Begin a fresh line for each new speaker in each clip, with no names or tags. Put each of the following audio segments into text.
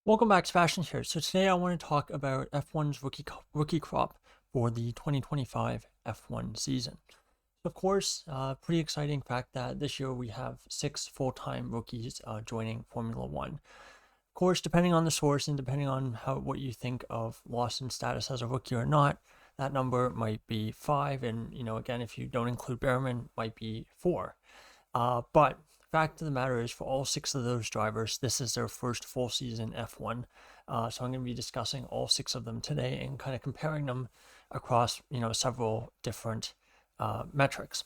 Welcome back, Sebastian here. So today I want to talk about F1's rookie crop for the 2025 F1 season. Of course, pretty exciting fact that this year we have 6 full-time rookies joining Formula One. Of course, depending on the source and depending on what you think of Lawson's status as a rookie or not, that number might be 5, and again, if you don't include Behrman, might be 4. But fact of the matter is, for all 6 of those drivers, this is their first full season F1. So I'm going to be discussing all 6 of them today and kind of comparing them across, several different metrics.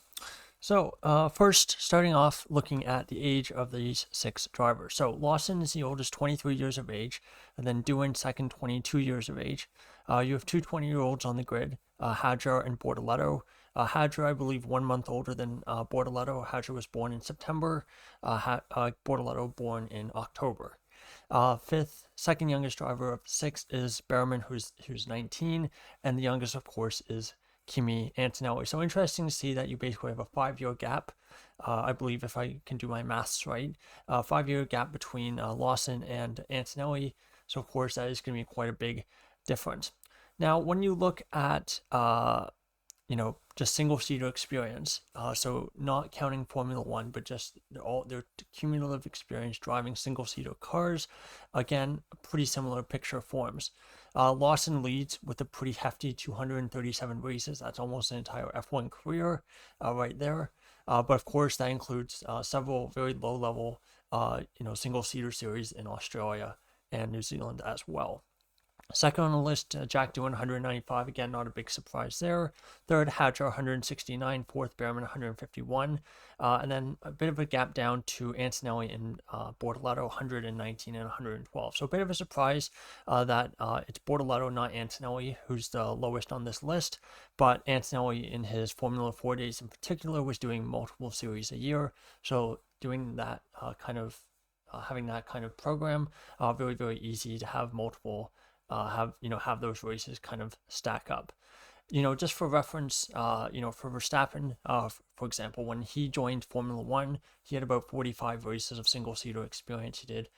So first, starting off looking at the age of these 6 drivers. So Lawson is the oldest, 23 years of age, and then Doohan second, 22 years of age. You have two 20-year-olds on the grid, Hadjar and Bortoleto. Hadjar, I believe, 1 month older than Bortoleto. Hadjar was born in September, Bortoleto born in October. Second youngest driver of 6 is Behrman, who's 19, and the youngest, of course, is Kimi Antonelli. So interesting to see that you basically have a 5-year gap. I believe, if I can do my maths right, 5-year gap between Lawson and Antonelli. So of course that is going to be quite a big difference. Now, when you look at just single-seater experience, so not counting Formula One, but just all their cumulative experience driving single-seater cars, again, pretty similar picture forms. Lawson leads with a pretty hefty 237 races. That's almost an entire F1 career right there. But of course, that includes several very low-level, single-seater series in Australia and New Zealand as well. Second on the list, Jack Doohan, 195. Again, not a big surprise there. Third, Hadjar, 169. Fourth, Behrman, 151. And then a bit of a gap down to Antonelli and Bortoleto, 119 and 112. So a bit of a surprise that it's Bortoleto, not Antonelli, who's the lowest on this list. But Antonelli, in his Formula 4 days in particular, was doing multiple series a year. So doing that having that kind of program, very, very easy to have multiple have those races kind of stack up. Just for reference, for Verstappen, for example, when he joined Formula One, he had about 45 races of single-seater experience. He did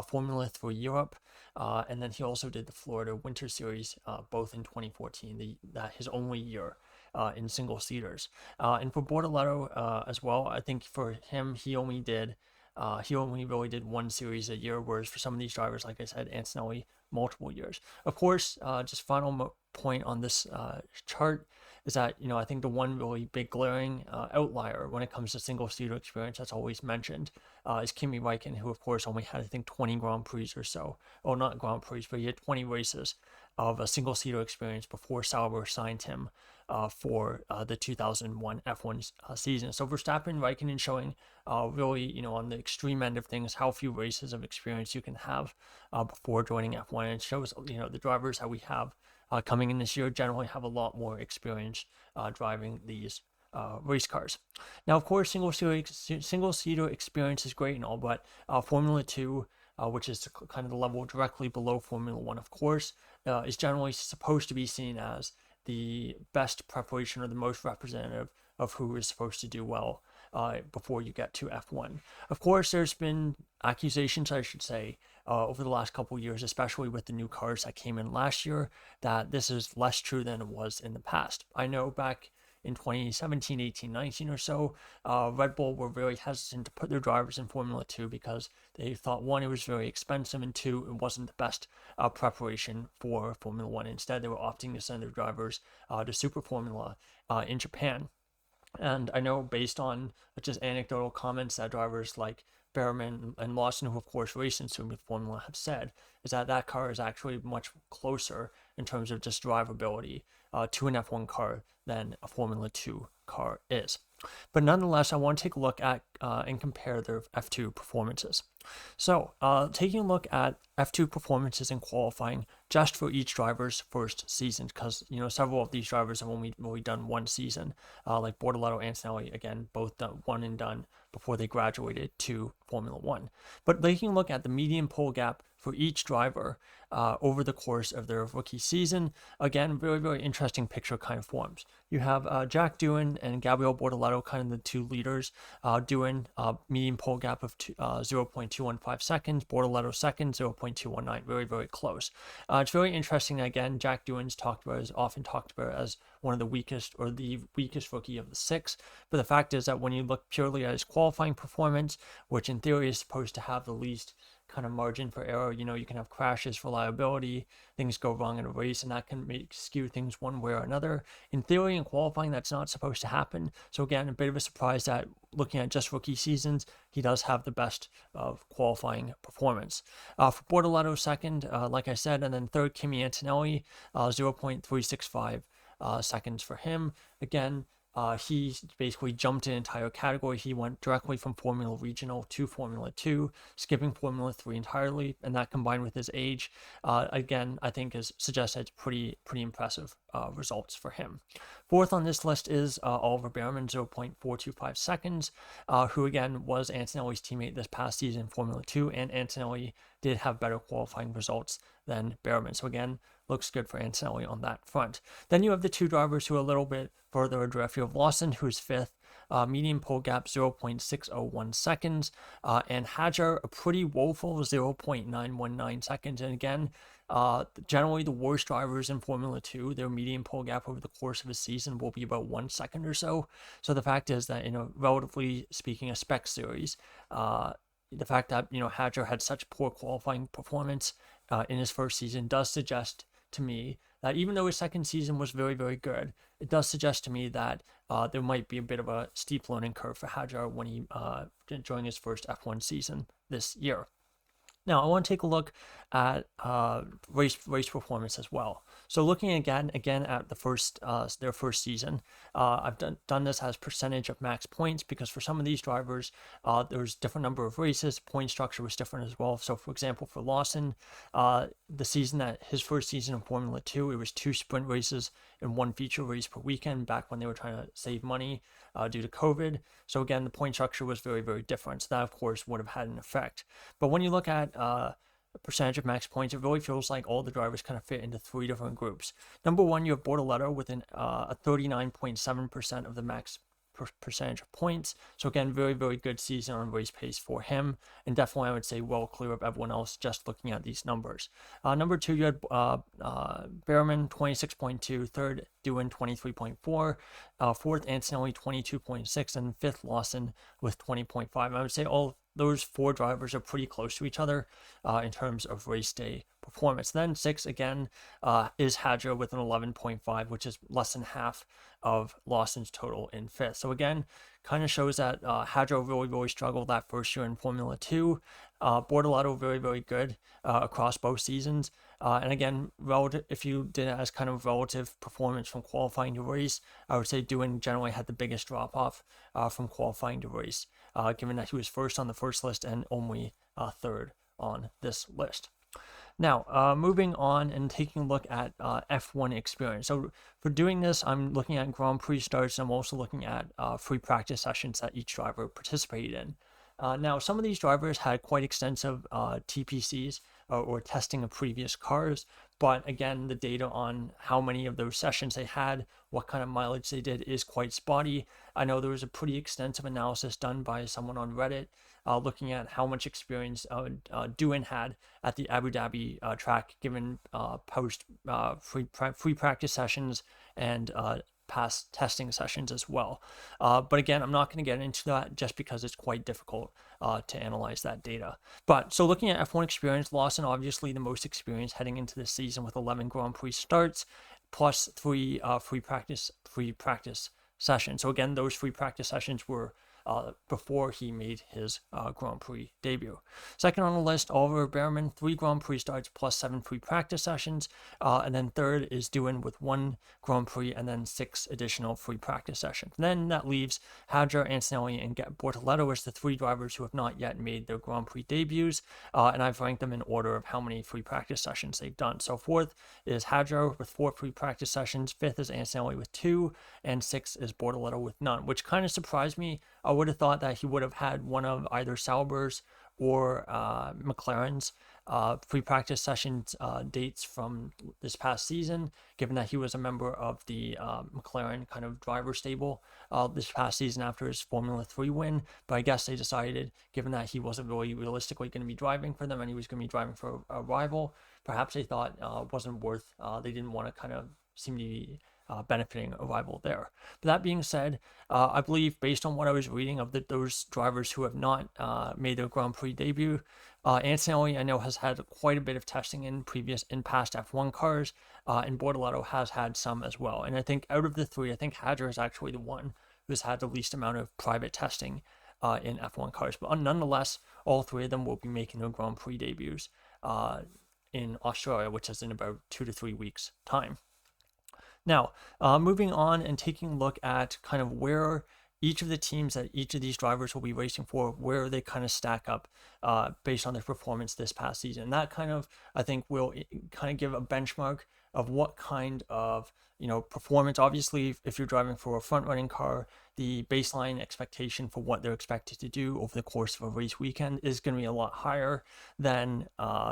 Formula 3 Europe, and then he also did the Florida Winter Series, both in 2014, his only year in single-seaters. And for Bortoleto as well, I think for him, he only really did 1 series a year, whereas for some of these drivers, like I said, Antonelli, multiple years. Of course, just final point on this chart is that, I think the one really big glaring outlier when it comes to single-seater experience that's always mentioned is Kimi Räikkönen, who, of course, only had, I think, 20 Grand Prix or so. Oh, not Grand Prix, but he had 20 races of a single-seater experience before Sauber signed him for the 2001 F1 season. So Verstappen, Raikkonen showing really, on the extreme end of things, how few races of experience you can have before joining F1. And it shows, the drivers that we have coming in this year generally have a lot more experience driving these race cars. Now, of course, single-seater experience is great and all, but Formula 2, which is kind of the level directly below Formula 1, of course, is generally supposed to be seen as the best preparation or the most representative of who is supposed to do well before you get to F1. Of course, there's been accusations, I should say, over the last couple of years, especially with the new cars that came in last year, that this is less true than it was in the past. I know back in 2017, 18, 19 or so, Red Bull were very hesitant to put their drivers in Formula 2 because they thought, 1, it was very expensive, and 2, it wasn't the best preparation for Formula 1. Instead, they were opting to send their drivers to Super Formula in Japan. And I know, based on just anecdotal comments that drivers like Behrman and Lawson, who of course race in Super Formula, have said, is that car is actually much closer in terms of just drivability to an F1 car than a Formula 2 car is. But nonetheless, I want to take a look at and compare their F2 performances. So taking a look at F2 performances in qualifying just for each driver's first season, because several of these drivers have only really done 1 season, like Bortoleto, Antonelli, again, both done 1 and done before they graduated to Formula 1. But taking a look at the median pole gap for each driver over the course of their rookie season. Again, very, very interesting picture kind of forms. You have Jack Doohan and Gabriel Bortoleto, kind of the two leaders. Doohan, median pole gap of 0.215 seconds. Bortoleto second, 0.219. Very, very close. It's very interesting. Again, Jack Doohan's often talked about as one of the weakest or the weakest rookie of the six. But the fact is that when you look purely at his qualifying performance, which in theory is supposed to have the least kind of margin for error, you can have crashes, reliability, things go wrong in a race, and that can skew things one way or another. In theory, in qualifying, that's not supposed to happen. So again, a bit of a surprise that looking at just rookie seasons, he does have the best of qualifying performance. For Bortoleto second, like I said, and then third, Kimi Antonelli, 0.365 seconds for him. Again, he basically jumped an entire category. He went directly from Formula Regional to Formula 2, skipping Formula 3 entirely, and that combined with his age, again, I think suggests that it's pretty impressive results for him. Fourth on this list is Oliver Bearman, 0.425 seconds, who again was Antonelli's teammate this past season in Formula 2, and Antonelli did have better qualifying results than Bearman. So again, looks good for Antonelli on that front. Then you have the two drivers who are a little bit further adrift. You have Lawson, who's fifth, median pole gap 0.601 seconds, and Hadjar, a pretty woeful 0.919 seconds. And again, generally the worst drivers in Formula 2, their median pole gap over the course of a season will be about 1 second or so. So the fact is that in a relatively speaking a spec series, the fact that Hadjar had such poor qualifying performance in his first season does suggest to me that even though his second season was very, very good, it does suggest to me that there might be a bit of a steep learning curve for Hadjar when he during his first F1 season this year. Now, I want to take a look at race performance as well. So looking again at the their first season, I've done this as percentage of max points because for some of these drivers, there's different number of races. Point structure was different as well. So for example, for Lawson, his first season in Formula 2, it was 2 sprint races and 1 feature race per weekend back when they were trying to save money due to COVID. So again, the point structure was very, very different. So that, of course, would have had an effect. But when you look at percentage of max points, it really feels like all the drivers kind of fit into 3 different groups. Number 1, you have Bortoleto with a 39.7% of the max percentage of points. So again, very, very good season on race pace for him, and definitely I would say well clear of everyone else just looking at these numbers. Number 2, you had Bearman 26.2, third Doohan 23.4, fourth Antonelli 22.6, and fifth Lawson with 20.5. I would say all those 4 drivers are pretty close to each other in terms of race day performance. Then 6 again is Hadjar with an 11.5, which is less than half of Lawson's total in fifth. So again, kind of shows that Hadjar really, really struggled that first year in Formula 2. Bortoleto very, very good across both seasons. And again, if you did it as kind of relative performance from qualifying to race, I would say Doohan generally had the biggest drop off from qualifying to race, given that he was first on the first list and only third on this list. Now, moving on and taking a look at F1 experience. So for doing this, I'm looking at Grand Prix starts. I'm also looking at free practice sessions that each driver participated in. Now, some of these drivers had quite extensive TPCs or testing of previous cars, but again, the data on how many of those sessions they had, what kind of mileage they did is quite spotty. I know there was a pretty extensive analysis done by someone on Reddit looking at how much experience Doohan had at the Abu Dhabi track, given post free practice sessions and past testing sessions as well. But again, I'm not going to get into that just because it's quite difficult to analyze that data. But so looking at F1 experience, Lawson obviously the most experienced heading into this season with 11 Grand Prix starts plus 3 free practice sessions. So again, those free practice sessions were before he made his Grand Prix debut. Second on the list, Oliver Bearman, 3 Grand Prix starts plus 7 free practice sessions. And then third is Doohan with 1 Grand Prix and then 6 additional free practice sessions. And then that leaves Hadjar, Antonelli, and Bortoleto as the 3 drivers who have not yet made their Grand Prix debuts. And I've ranked them in order of how many free practice sessions they've done. So fourth is Hadjar with 4 free practice sessions. Fifth is Antonelli with 2. And 6th is Bortoleto with none, which kind of surprised me. I would have thought that he would have had one of either Sauber's or McLaren's pre-practice sessions dates from this past season, given that he was a member of the McLaren kind of driver stable this past season after his Formula 3 win. But I guess they decided, given that he wasn't really realistically going to be driving for them and he was going to be driving for a rival, perhaps they thought wasn't worth, they didn't want to kind of seem to be benefiting a rival there. But that being said, I believe based on what I was reading of those drivers who have not made their Grand Prix debut, Antonelli, I know, has had quite a bit of testing in past F1 cars, and Bortoleto has had some as well. And I think out of the three, I think Hadjar is actually the one who's had the least amount of private testing in F1 cars. But nonetheless, all three of them will be making their Grand Prix debuts in Australia, which is in about 2 to 3 weeks' time. Now, moving on and taking a look at kind of where each of the teams that each of these drivers will be racing for, where they kind of stack up based on their performance this past season. And that kind of, I think, will kind of give a benchmark of what kind of, performance. Obviously, if you're driving for a front-running car, the baseline expectation for what they're expected to do over the course of a race weekend is going to be a lot higher than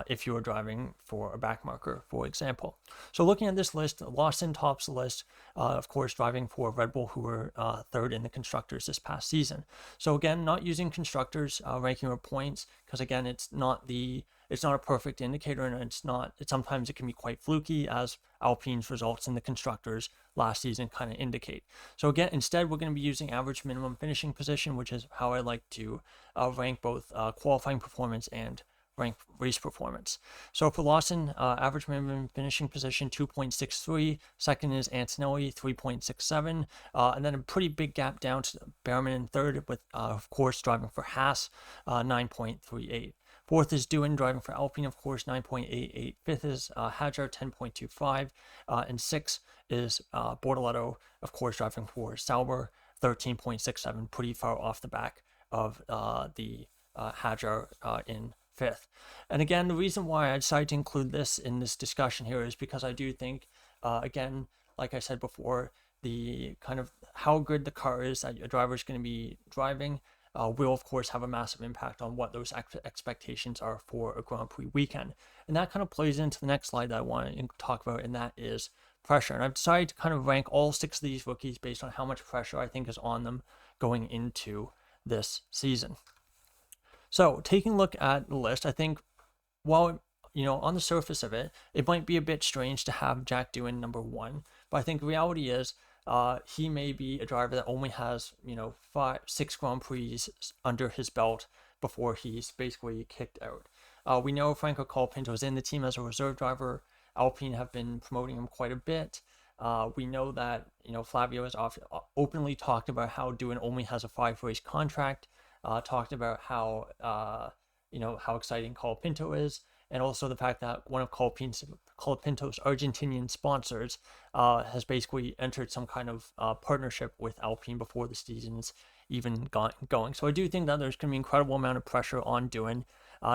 if you were driving for a backmarker, for example. So looking at this list, Lawson tops the list, of course, driving for Red Bull, who were third in the constructors this past season. So again, not using constructors ranking or points, because again, it's not a perfect indicator, and sometimes it can be quite fluky, as Alpine's results in the constructors last season kind of indicate. So again, instead, we're going to be using average minimum finishing position, which is how I like to rank both qualifying performance and rank race performance. So for Lawson, average minimum finishing position 2.63. Second is Antonelli, 3.67. And then a pretty big gap down to Behrman in third, with of course driving for Haas, 9.38. Fourth is Doohan, driving for Alpine, of course, 9.88. Fifth is Hadjar, 10.25. And sixth is Bortoleto, of course, driving for Sauber, 13.67, pretty far off the back of the Hadjar in fifth. And again, the reason why I decided to include this in this discussion here is because I do think, again, like I said before, the kind of how good the car is that a driver is going to be driving will, of course, have a massive impact on what those expectations are for a Grand Prix weekend. And that kind of plays into the next slide that I want to talk about, and that is pressure. And I've decided to kind of rank all 6 of these rookies based on how much pressure I think is on them going into this season. So taking a look at the list, I think while, on the surface of it, it might be a bit strange to have Jack Doohan number 1, but I think the reality is he may be a driver that only has, 6 Grand Prix under his belt before he's basically kicked out. We know Franco Colapinto is in the team as a reserve driver. Alpine have been promoting him quite a bit. We know that, Flavio has openly talked about how Doohan only has a 5-race contract, talked about how, how exciting Colapinto is, and also the fact that one of Colapinto's Argentinian sponsors has basically entered some kind of partnership with Alpine before the season's even going. So I do think that there's going to be an incredible amount of pressure on Doohan,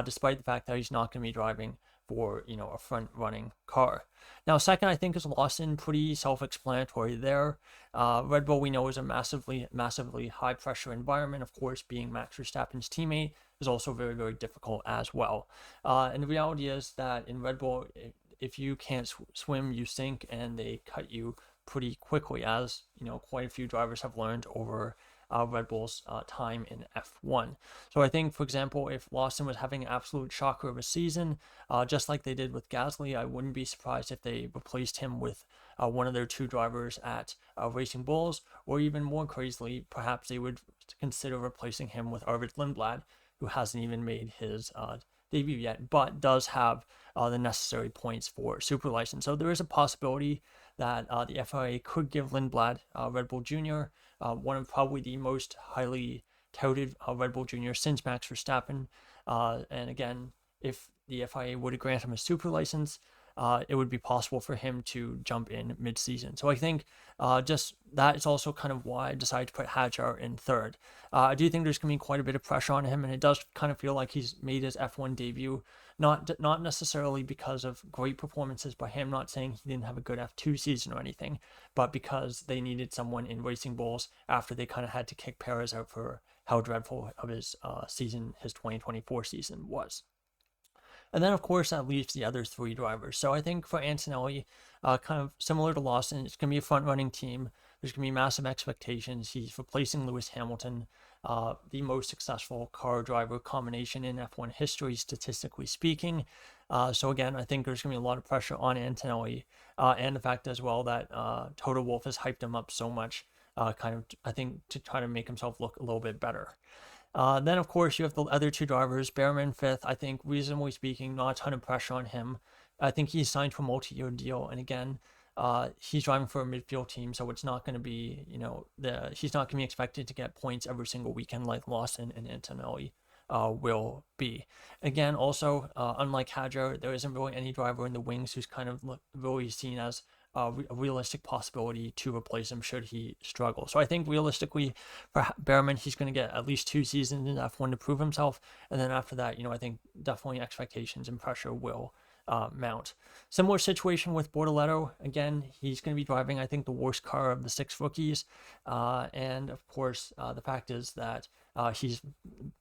despite the fact that he's not going to be driving for, a front-running car. Now, second, I think, is Lawson. Pretty self-explanatory there. Red Bull, we know, is a massively high-pressure environment. Of course, being Max Verstappen's teammate is also very, very difficult as well. And the reality is that in Red Bull, if you can't swim, you sink, and they cut you pretty quickly, as, quite a few drivers have learned over Red Bull's time in F1. So I think, for example, if Lawson was having an absolute shocker of a season, just like they did with Gasly, I wouldn't be surprised if they replaced him with one of their 2 drivers at Racing Bulls, or even more crazily, perhaps they would consider replacing him with Arvid Lindblad, who hasn't even made his debut yet, but does have the necessary points for super license. So there is a possibility that the FIA could give Lindblad Red Bull Jr., one of probably the most highly touted Red Bull Jr. since Max Verstappen. And again, if the FIA were to grant him a super license, it would be possible for him to jump in mid-season. So I think just that is also kind of why I decided to put Hadjar in third. I do think there's going to be quite a bit of pressure on him, and it does kind of feel like he's made his F1 debut, not necessarily because of great performances by him, not saying he didn't have a good F2 season or anything, but because they needed someone in Racing Bulls after they kind of had to kick Perez out for how dreadful of his season, his 2024 season was. And then, of course, that leaves the other three drivers. So I think for Antonelli, kind of similar to Lawson, it's going to be a front-running team. There's going to be massive expectations. He's replacing Lewis Hamilton, the most successful car driver combination in F1 history, statistically speaking. So again, I think there's going to be a lot of pressure on Antonelli, and the fact as well that Toto Wolff has hyped him up so much, kind of, I think, to try to make himself look a little bit better. Then, of course, you have the other two drivers. Behrman fifth, I think, reasonably speaking, not a ton of pressure on him. I think he's signed for a multi-year deal, and again, he's driving for a midfield team, so it's not going to be, he's not going to be expected to get points every single weekend like Lawson and Antonelli will be. Again, also, unlike Hadjar, there isn't really any driver in the wings who's kind of really seen as a realistic possibility to replace him should he struggle. So I think realistically for Behrman, he's going to get at least 2 seasons in F1 to prove himself. And then after that, I think definitely expectations and pressure will mount. Similar situation with Bortoleto. Again, he's going to be driving, I think, the worst car of the 6 rookies. And of course, the fact is that he's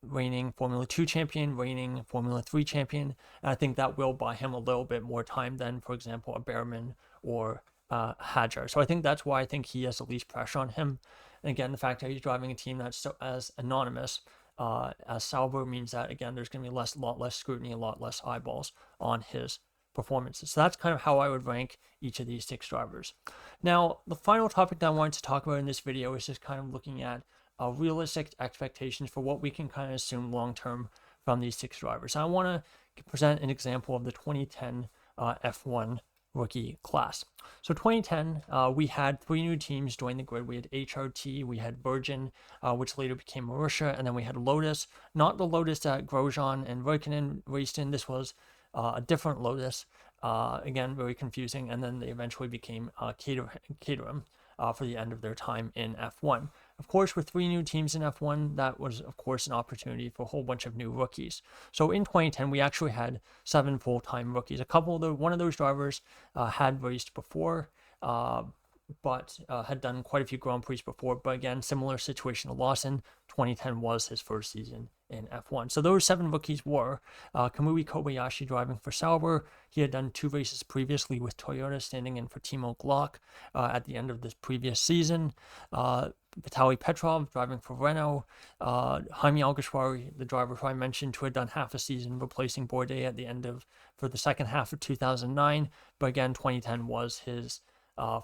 reigning Formula 2 champion, reigning Formula 3 champion. And I think that will buy him a little bit more time than, for example, a Behrman or Hadjar. So I think that's why I think he has the least pressure on him. And again, the fact that he's driving a team that's so as anonymous as Sauber means that, again, there's going to be a lot less scrutiny, a lot less eyeballs on his performances. So that's kind of how I would rank each of these 6 drivers. Now, the final topic that I wanted to talk about in this video is just kind of looking at realistic expectations for what we can kind of assume long-term from these 6 drivers. I want to present an example of the 2010 F1 rookie class. So 2010, we had 3 new teams join the grid. We had HRT, we had Virgin, which later became Marussia, and then we had Lotus. Not the Lotus that Grosjean and Raikkonen raced in. This was a different Lotus. Again, very confusing. And then they eventually became Caterham for the end of their time in F1. Of course, with 3 new teams in F1, that was, of course, an opportunity for a whole bunch of new rookies. So in 2010, we actually had 7 full-time rookies. One of those drivers had raced before, but had done quite a few Grand Prix before. But again, similar situation to Lawson. 2010 was his first season in F1. So those 7 rookies were Kamui Kobayashi driving for Sauber. He had done 2 races previously with Toyota, standing in for Timo Glock at the end of this previous season. Vitaly Petrov driving for Renault. Jaime Alguersuari, the driver who I mentioned, who had done half a season replacing Bourdais at the end of, for the second half of 2009. But again, 2010 was his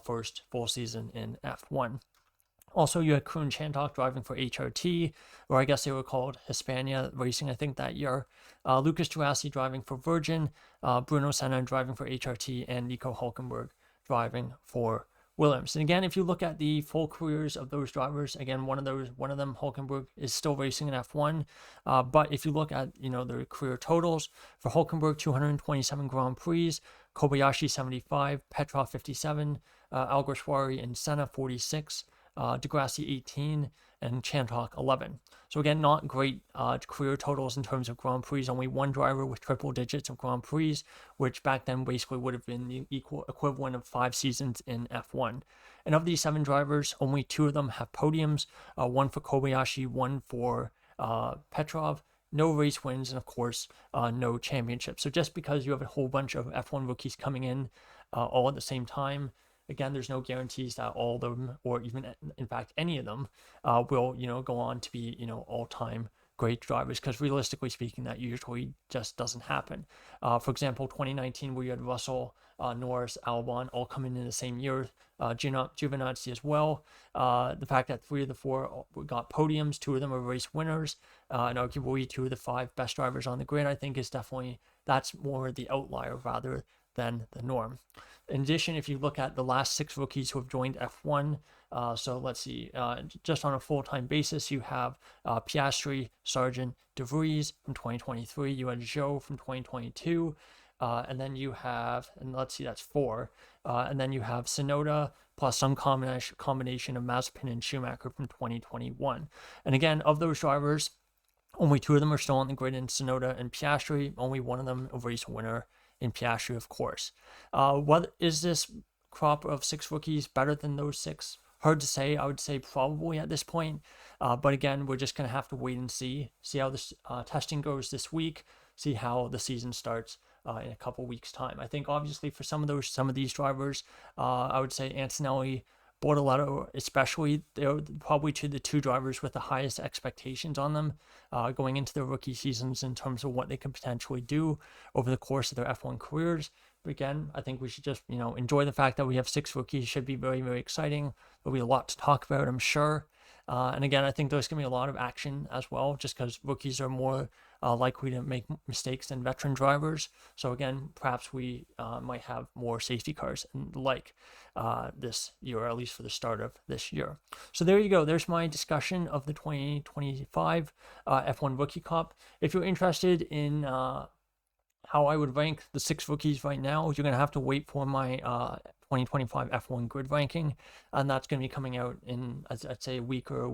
first full season in F1. Also, you had Kroon Chantok driving for HRT, or I guess they were called Hispania Racing, I think, that year. Lucas Jurassi driving for Virgin, Bruno Senna driving for HRT, and Nico Hulkenberg driving for Williams. And again, if you look at the full careers of those drivers, again, one of them, Hulkenberg, is still racing in F1. But if you look at, their career totals, for Hulkenberg, 227 Grand Prix, Kobayashi 75, Petrov 57, Alguersuari and Senna 46, Degrassi 18, and Chantok 11. So again, not great career totals in terms of Grand Prix. Only one driver with triple digits of Grand Prix, which back then basically would have been the equivalent of 5 seasons in F1. And of these 7 drivers, only 2 of them have podiums, one for Kobayashi, one for Petrov. No race wins, and of course, no championship. So just because you have a whole bunch of F1 rookies coming in all at the same time, again, there's no guarantees that all of them, or even in fact any of them, will go on to be all-time great drivers. Because realistically speaking, that usually just doesn't happen. For example, 2019, where you had Russell, Norris, Albon all coming in the same year, Giovinazzi as well. The fact that 3 of the 4 got podiums, 2 of them are race winners, and arguably 2 of the 5 best drivers on the grid, I think that's more the outlier rather than the norm. In addition, if you look at the last 6 rookies who have joined F1, so let's see, just on a full-time basis, you have Piastri, Sargent, De Vries from 2023, you had Zhou from 2022, and then you have, and let's see, that's 4, and then you have Tsunoda plus some combination of Mazepin and Schumacher from 2021. And again, of those drivers, only 2 of them are still on the grid in Tsunoda and Piastri, only one of them a race winner in Piastri, of course. What is this crop of 6 rookies better than those 6? Hard to say. I would say probably at this point. But again, we're just going to have to wait and see how this testing goes this week. see how the season starts in a couple weeks' time. I think obviously for some of these drivers, I would say Antonelli, Bortoletto especially, they're probably the two drivers with the highest expectations on them going into their rookie seasons in terms of what they can potentially do over the course of their F1 careers. But again, I think we should just, enjoy the fact that we have 6 rookies. It should be very, very exciting. There'll be a lot to talk about, I'm sure. And again, I think there's going to be a lot of action as well, just because rookies are more likely to make mistakes than veteran drivers. So again, perhaps we might have more safety cars and this year, or at least for the start of this year. So there you go. There's my discussion of the 2025 F1 Rookie Cup. If you're interested in how I would rank the 6 rookies right now, you're going to have to wait for my 2025 F1 grid ranking, and that's going to be coming out in, I'd say, a week or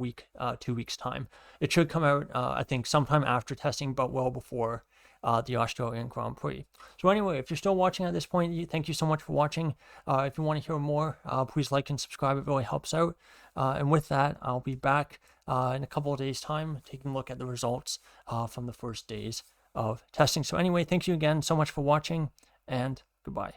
2 weeks time. It should come out, I think, sometime after testing, but well before the Australian Grand Prix. So anyway, if you're still watching at this point, thank you so much for watching. If you want to hear more, please like and subscribe. It really helps out. And with that, I'll be back in a couple of days' time, taking a look at the results from the first days of testing. So anyway, thank you again so much for watching, and goodbye.